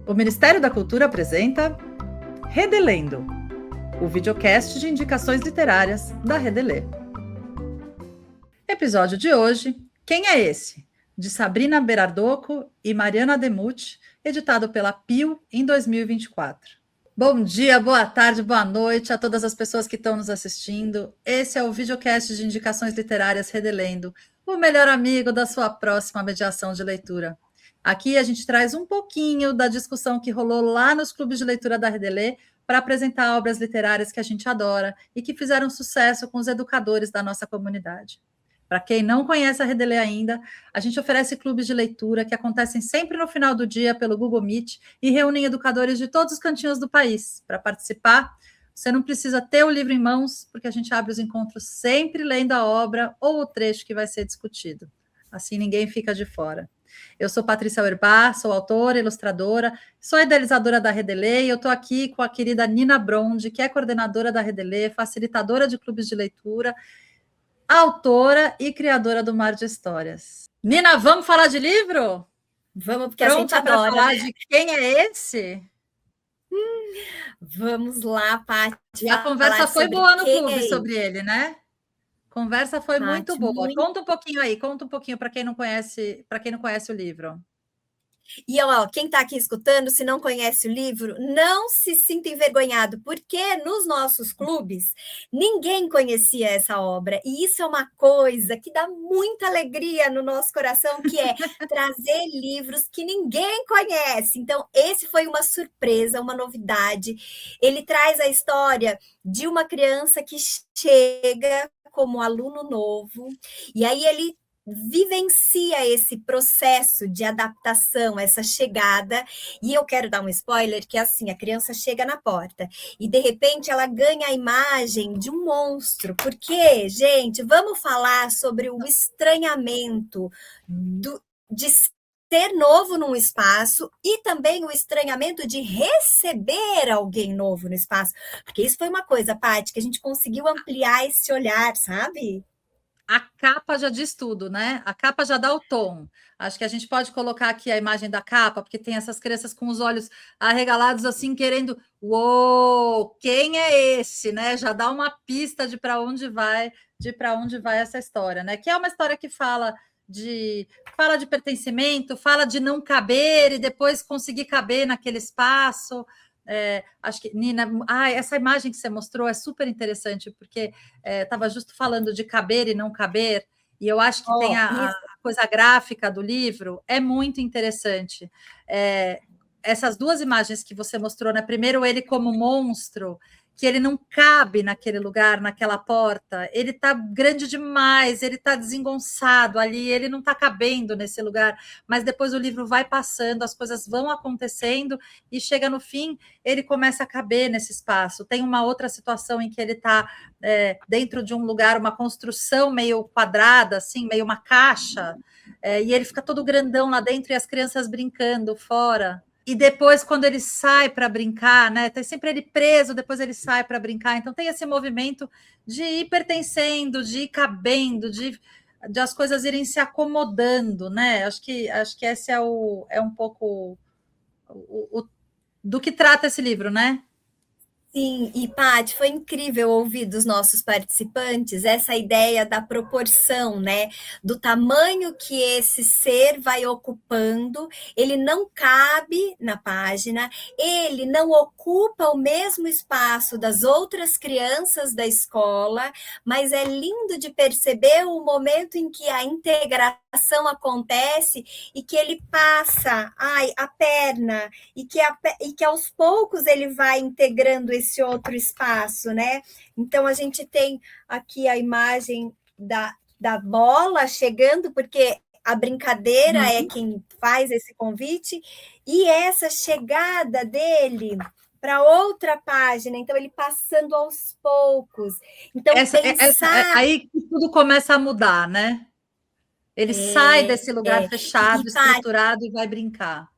O Ministério da Cultura apresenta Redelendo, o videocast de indicações literárias da Redelê. Episódio de hoje, Quem é esse? De Sabrina Berardocco e Mariana Demuth, editado pela Pio em 2024. Bom dia, boa tarde, boa noite a todas as pessoas que estão nos assistindo. Esse é o videocast de indicações literárias Redelendo, o melhor amigo da sua próxima mediação de leitura. Aqui a gente traz um pouquinho da discussão que rolou lá nos clubes de leitura da Redelê para apresentar obras literárias que a gente adora e que fizeram sucesso com os educadores da nossa comunidade. Para quem não conhece a Redelê ainda, a gente oferece clubes de leitura que acontecem sempre no final do dia pelo Google Meet e reúnem educadores de todos os cantinhos do país. Para participar, você não precisa ter o livro em mãos, porque a gente abre os encontros sempre lendo a obra ou o trecho que vai ser discutido. Assim ninguém fica de fora. Eu sou Patrícia Urbach, sou autora, ilustradora, sou idealizadora da Redelê e eu estou aqui com a querida Nina Brondi, que é coordenadora da Redelê, facilitadora de clubes de leitura, autora e criadora do Mar de Histórias. Nina, vamos falar de livro? Vamos, porque Pronta a gente adora. Falar de quem é esse? Vamos lá, Paty. E a conversa foi boa no clube sobre ele, né? Conversa foi muito boa. Conta um pouquinho aí, conta um pouquinho para quem não conhece o livro. E quem está aqui escutando, se não conhece o livro, não se sinta envergonhado, porque nos nossos clubes ninguém conhecia essa obra. E isso é uma coisa que dá muita alegria no nosso coração, que é trazer livros que ninguém conhece. Então, esse foi uma surpresa, uma novidade. Ele traz a história de uma criança que chega como aluno novo, e aí ele vivencia esse processo de adaptação, essa chegada, e eu quero dar um spoiler, que é assim, a criança chega na porta, e de repente ela ganha a imagem de um monstro, porque, gente, vamos falar sobre o estranhamento de ser novo num espaço e também o estranhamento de receber alguém novo no espaço, porque isso foi uma coisa, Paty, que a gente conseguiu ampliar esse olhar, sabe? A capa já diz tudo, né? A capa já dá o tom. Acho que a gente pode colocar aqui a imagem da capa, porque tem essas crianças com os olhos arregalados, assim, querendo. Uou, quem é esse, né? Já dá uma pista de para onde vai, essa história, né? Que é uma história que fala de pertencimento, fala de não caber e depois conseguir caber naquele espaço. Acho que, Nina, essa imagem que você mostrou é super interessante, porque estava justo falando de caber e não caber, e eu acho que tem a coisa gráfica do livro, é muito interessante. Essas duas imagens que você mostrou, né? Primeiro ele como monstro, que ele não cabe naquele lugar, naquela porta, ele está grande demais, ele está desengonçado ali, ele não está cabendo nesse lugar, mas depois o livro vai passando, as coisas vão acontecendo e chega no fim, ele começa a caber nesse espaço. Tem uma outra situação em que ele está dentro de um lugar, uma construção meio quadrada, assim, meio uma caixa, e ele fica todo grandão lá dentro e as crianças brincando fora. E depois, quando ele sai para brincar, né? Tem sempre ele preso, depois ele sai para brincar. Então, tem esse movimento de ir pertencendo, de ir cabendo, de as coisas irem se acomodando, né? Acho que esse é um pouco do que trata esse livro, né? Sim, e Paty, foi incrível ouvir dos nossos participantes essa ideia da proporção, né? Do tamanho que esse ser vai ocupando, ele não cabe na página, ele não ocupa o mesmo espaço das outras crianças da escola, mas é lindo de perceber o momento em que a integração acontece e que ele passa a perna e que aos poucos ele vai integrando esse outro espaço, né? Então, a gente tem aqui a imagem da bola chegando, porque a brincadeira é quem faz esse convite, e essa chegada dele para outra página, então ele passando aos poucos. Então, aí que tudo começa a mudar, né? Ele sai desse lugar fechado, estruturado e vai brincar.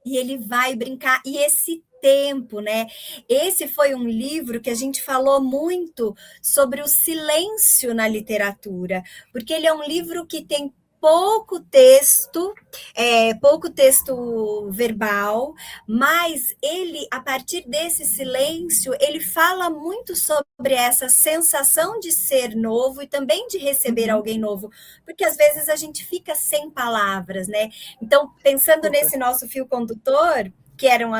E ele vai brincar, e esse tempo, né? Esse foi um livro que a gente falou muito sobre o silêncio na literatura, porque ele é um livro que tem pouco texto verbal, mas ele, a partir desse silêncio, ele fala muito sobre essa sensação de ser novo e também de receber alguém novo, porque às vezes a gente fica sem palavras, né? Então, pensando nesse nosso fio condutor, que eram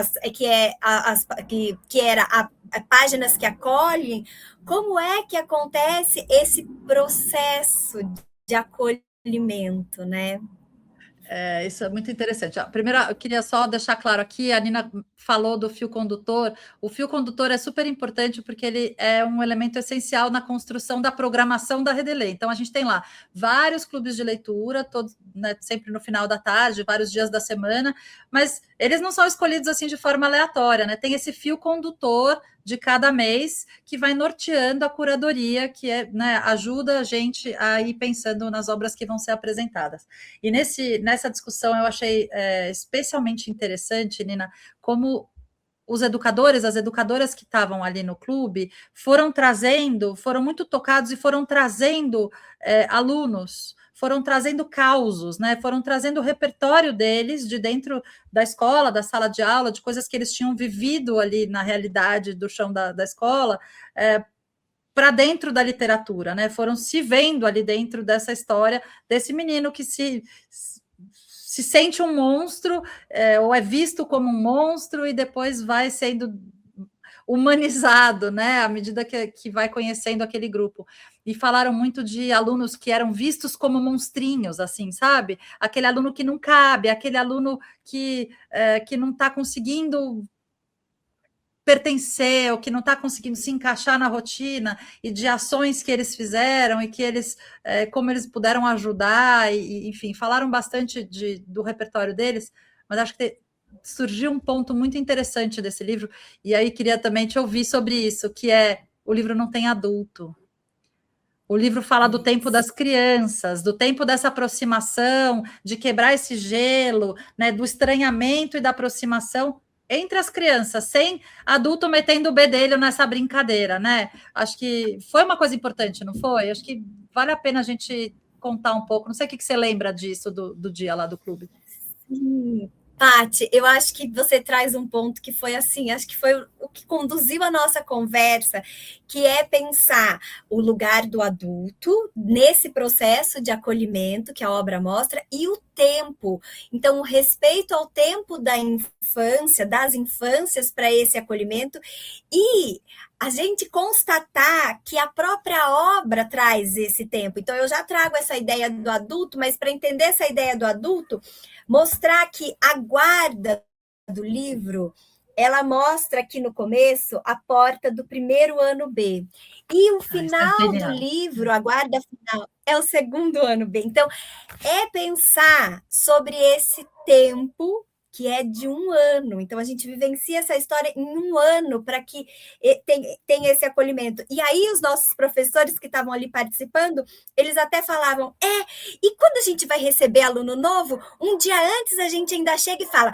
páginas que acolhem, como é que acontece esse processo de acolhimento, né? Isso é muito interessante. Primeiro, eu queria só deixar claro aqui, a Nina falou do fio condutor. O fio condutor é super importante porque ele é um elemento essencial na construção da programação da Rede Lê. Então, a gente tem lá vários clubes de leitura, todos, né, sempre no final da tarde, vários dias da semana, mas eles não são escolhidos assim de forma aleatória, né? Tem esse fio condutor de cada mês que vai norteando a curadoria, que né, ajuda a gente a ir pensando nas obras que vão ser apresentadas. E nessa discussão eu achei especialmente interessante, Nina, como os educadores, as educadoras que estavam ali no clube foram muito tocados e foram trazendo alunos, foram trazendo causos, né? Foram trazendo o repertório deles de dentro da escola, da sala de aula, de coisas que eles tinham vivido ali na realidade do chão da escola, para dentro da literatura, né? Foram se vendo ali dentro dessa história desse menino que se sente um monstro, ou é visto como um monstro e depois vai sendo humanizado, né, à medida que vai conhecendo aquele grupo. E falaram muito de alunos que eram vistos como monstrinhos, assim, sabe? Aquele aluno que não cabe, aquele aluno que não está conseguindo pertencer, ou que não está conseguindo se encaixar na rotina, e de ações que eles fizeram, e que eles, como eles puderam ajudar, e enfim, falaram bastante do repertório deles, mas acho que surgiu um ponto muito interessante desse livro, e aí queria também te ouvir sobre isso, que o livro não tem adulto. O livro fala do tempo das crianças, do tempo dessa aproximação, de quebrar esse gelo, né, do estranhamento e da aproximação entre as crianças, sem adulto metendo o bedelho nessa brincadeira, né? Acho que foi uma coisa importante, não foi? Acho que vale a pena a gente contar um pouco. Não sei o que você lembra disso do dia lá do clube. Sim. Paty, eu acho que você traz um ponto que foi assim, acho que foi o que conduziu a nossa conversa, que é pensar o lugar do adulto nesse processo de acolhimento que a obra mostra e o tempo. Então, o respeito ao tempo da infância, das infâncias para esse acolhimento e a gente constatar que a própria obra traz esse tempo. Então, eu já trago essa ideia do adulto, mas para entender essa ideia do adulto, mostrar que a guarda do livro, ela mostra aqui no começo a porta do primeiro ano B. E o final do livro, a guarda final, é o segundo ano B. Então, é pensar sobre esse tempo que é de um ano. Então, a gente vivencia essa história em um ano para que tenha esse acolhimento. E aí, os nossos professores que estavam ali participando, eles até falavam, e quando a gente vai receber aluno novo, um dia antes a gente ainda chega e fala,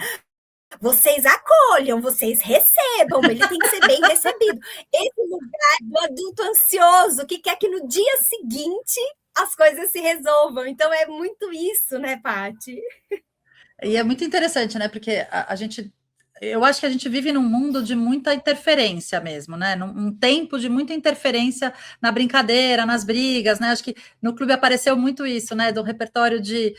vocês acolham, vocês recebam, ele tem que ser bem recebido. Esse lugar do adulto ansioso, que quer que no dia seguinte as coisas se resolvam. Então, é muito isso, né, Paty? E é muito interessante, né? Porque eu acho que a gente vive num mundo de muita interferência mesmo, né? Num tempo de muita interferência na brincadeira, nas brigas, né? Acho que no clube apareceu muito isso, né? Do repertório de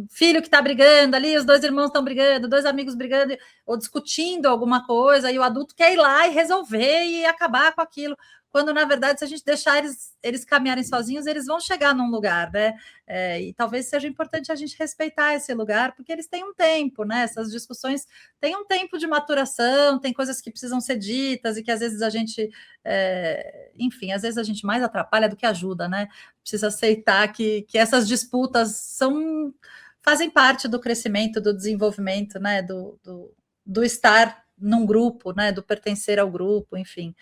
filho que está brigando ali, os dois irmãos estão brigando, dois amigos brigando ou discutindo alguma coisa, e o adulto quer ir lá e resolver e acabar com aquilo. Quando, na verdade, se a gente deixar eles caminharem sozinhos, eles vão chegar num lugar, né? E talvez seja importante a gente respeitar esse lugar, porque eles têm um tempo, né? Essas discussões têm um tempo de maturação, tem coisas que precisam ser ditas e que às vezes a gente, enfim, às vezes a gente mais atrapalha do que ajuda, né? Precisa aceitar que essas disputas fazem parte do crescimento, do desenvolvimento, né? Do estar num grupo, né? Do pertencer ao grupo, enfim.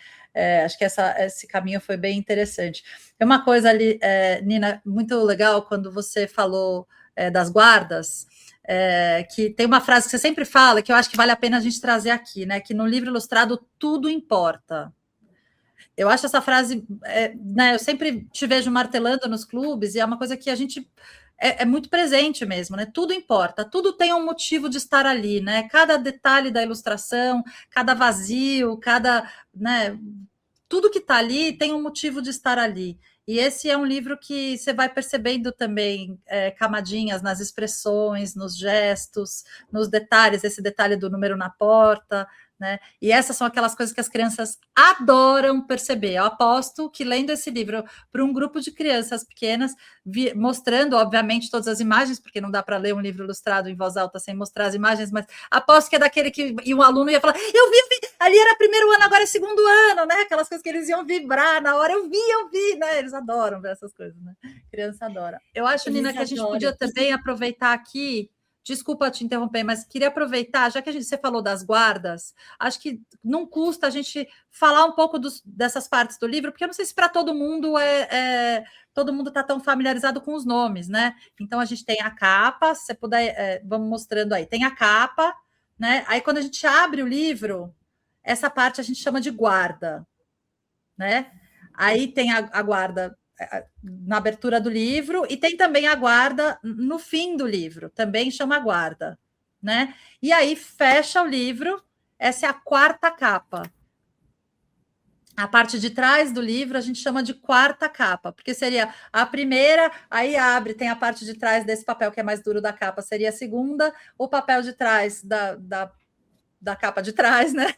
Acho que esse caminho foi bem interessante. Tem uma coisa ali, Nina, muito legal quando você falou das guardas, que tem uma frase que você sempre fala, que eu acho que vale a pena a gente trazer aqui, né? Que no livro ilustrado tudo importa. Eu acho essa frase, né? Eu sempre te vejo martelando nos clubes, e é uma coisa que a gente é muito presente mesmo, né? Tudo importa, tudo tem um motivo de estar ali, né? Cada detalhe da ilustração, cada vazio, cada, né? Tudo que está ali tem um motivo de estar ali. E esse é um livro que você vai percebendo também camadinhas nas expressões, nos gestos, nos detalhes, esse detalhe do número na porta, né? E essas são aquelas coisas que as crianças adoram perceber. Eu aposto que lendo esse livro para um grupo de crianças pequenas, mostrando, obviamente, todas as imagens, porque não dá para ler um livro ilustrado em voz alta sem mostrar as imagens, mas aposto que é daquele que e um aluno ia falar, eu vi, ali era primeiro ano, agora é segundo ano, né? Aquelas coisas que eles iam vibrar na hora, eu vi, né? Eles adoram ver essas coisas, né? Criança adora. Eu acho, Nina, que a gente podia também aproveitar aqui. Desculpa te interromper, mas queria aproveitar, já que você falou das guardas, acho que não custa a gente falar um pouco dessas partes do livro, porque eu não sei se para todo mundo todo mundo está tão familiarizado com os nomes, né? Então a gente tem a capa, se você puder, vamos mostrando aí, tem a capa, né? Aí quando a gente abre o livro, essa parte a gente chama de guarda, né? Aí tem a guarda na abertura do livro, e tem também a guarda no fim do livro, também chama guarda, né? E aí fecha o livro, essa é a quarta capa. A parte de trás do livro a gente chama de quarta capa, porque seria a primeira, aí abre, tem a parte de trás desse papel que é mais duro da capa, seria a segunda, o papel de trás da capa de trás, né?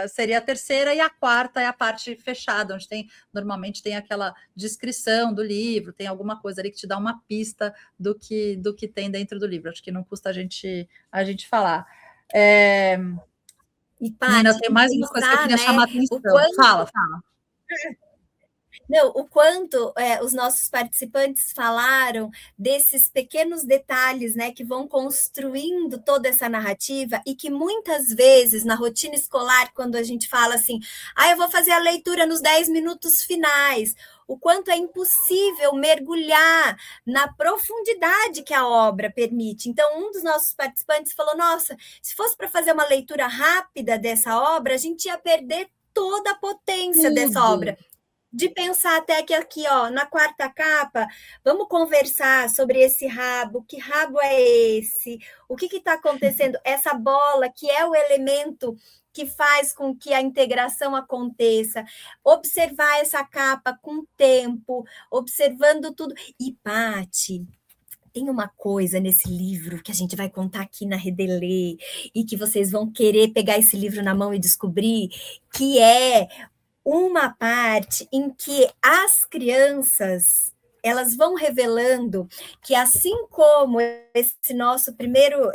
Seria a terceira, e a quarta é a parte fechada, onde normalmente tem aquela descrição do livro, tem alguma coisa ali que te dá uma pista do que tem dentro do livro. Acho que não custa a gente falar. E, Paty, Nina, tem mais uma coisa que eu queria chamar a atenção. Fala. Não, o quanto os nossos participantes falaram desses pequenos detalhes, né, que vão construindo toda essa narrativa, e que muitas vezes na rotina escolar, quando a gente fala assim, eu vou fazer a leitura nos 10 minutos finais, o quanto é impossível mergulhar na profundidade que a obra permite. Então, um dos nossos participantes falou, nossa, se fosse para fazer uma leitura rápida dessa obra, a gente ia perder toda a potência dessa obra. De pensar até que aqui, ó, na quarta capa, vamos conversar sobre esse rabo, que rabo é esse? O que está acontecendo? Essa bola, que é o elemento que faz com que a integração aconteça. Observar essa capa com tempo, observando tudo. E, Paty, tem uma coisa nesse livro que a gente vai contar aqui na Redelê, e que vocês vão querer pegar esse livro na mão e descobrir, que é uma parte em que as crianças, elas vão revelando que, assim como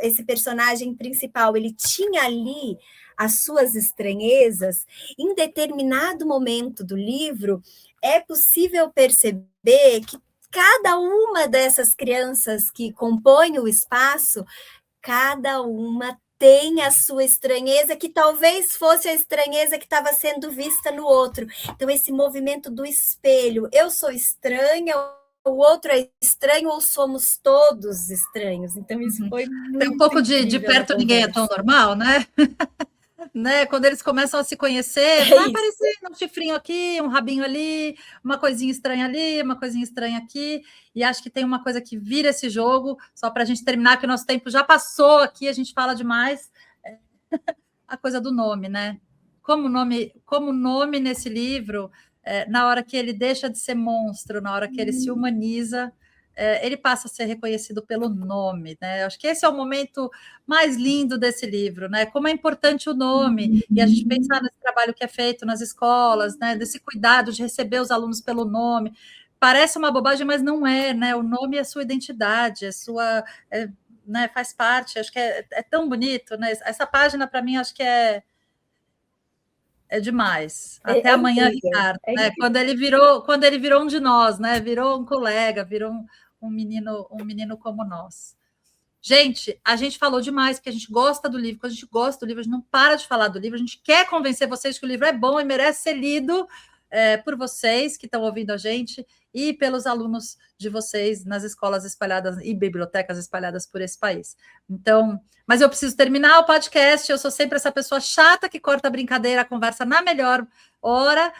esse personagem principal, ele tinha ali as suas estranhezas, em determinado momento do livro, é possível perceber que cada uma dessas crianças que compõem o espaço, cada uma tem a sua estranheza, que talvez fosse a estranheza que estava sendo vista no outro. Então, esse movimento do espelho, eu sou estranha, o outro é estranho, ou somos todos estranhos? Então, isso foi muito tem um pouco de perto ninguém é tão normal, né? Né? Quando eles começam a se conhecer, vai aparecer um chifrinho aqui, um rabinho ali, uma coisinha estranha ali, uma coisinha estranha aqui, e acho que tem uma coisa que vira esse jogo, só para a gente terminar, que o nosso tempo já passou aqui, a gente fala demais, a coisa do nome, né? Como o nome nesse livro, na hora que ele deixa de ser monstro, na hora que ele se humaniza, ele passa a ser reconhecido pelo nome, né? Acho que esse é o momento mais lindo desse livro, né? Como é importante o nome, e a gente pensar nesse trabalho que é feito nas escolas, né? Desse cuidado de receber os alunos pelo nome. Parece uma bobagem, mas não é, né? O nome é sua identidade, né? Faz parte, acho que é tão bonito, né? Essa página, para mim, acho que é demais. Até amanhã, Ricardo, né? Quando ele virou um de nós, né? Virou um colega, virou um menino como nós. Gente, a gente falou demais, porque a gente gosta do livro. Quando a gente gosta do livro, a gente não para de falar do livro, a gente quer convencer vocês que o livro é bom e merece ser lido por vocês que estão ouvindo a gente e pelos alunos de vocês nas escolas espalhadas e bibliotecas espalhadas por esse país. Então, mas eu preciso terminar o podcast, eu sou sempre essa pessoa chata que corta a brincadeira, a conversa na melhor hora,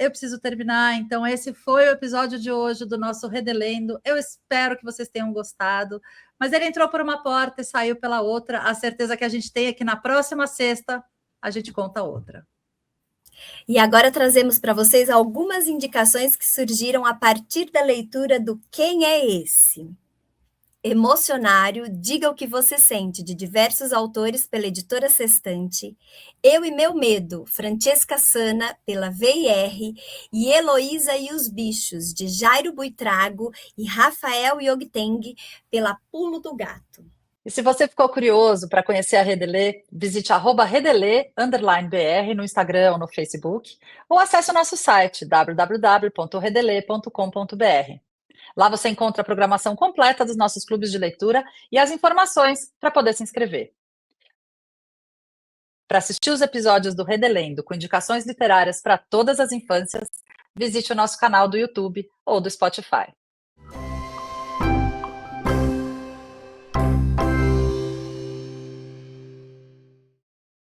Eu preciso terminar, então esse foi o episódio de hoje do nosso Redelendo. Eu espero que vocês tenham gostado, mas ele entrou por uma porta e saiu pela outra. A certeza que a gente tem é que na próxima sexta a gente conta outra. E agora trazemos para vocês algumas indicações que surgiram a partir da leitura do Quem é Esse? Emocionário, Diga o que você sente, de diversos autores pela editora Sextante, Eu e Meu Medo, Francesca Sana, pela VIR, e Heloísa e os Bichos, de Jairo Buitrago e Rafael Yogteng, pela Pulo do Gato. E se você ficou curioso para conhecer a Redelê, visite @redelê_br no Instagram ou no Facebook, ou acesse o nosso site www.redelê.com.br. Lá você encontra a programação completa dos nossos clubes de leitura e as informações para poder se inscrever. Para assistir os episódios do Redelendo com indicações literárias para todas as infâncias, visite o nosso canal do YouTube ou do Spotify.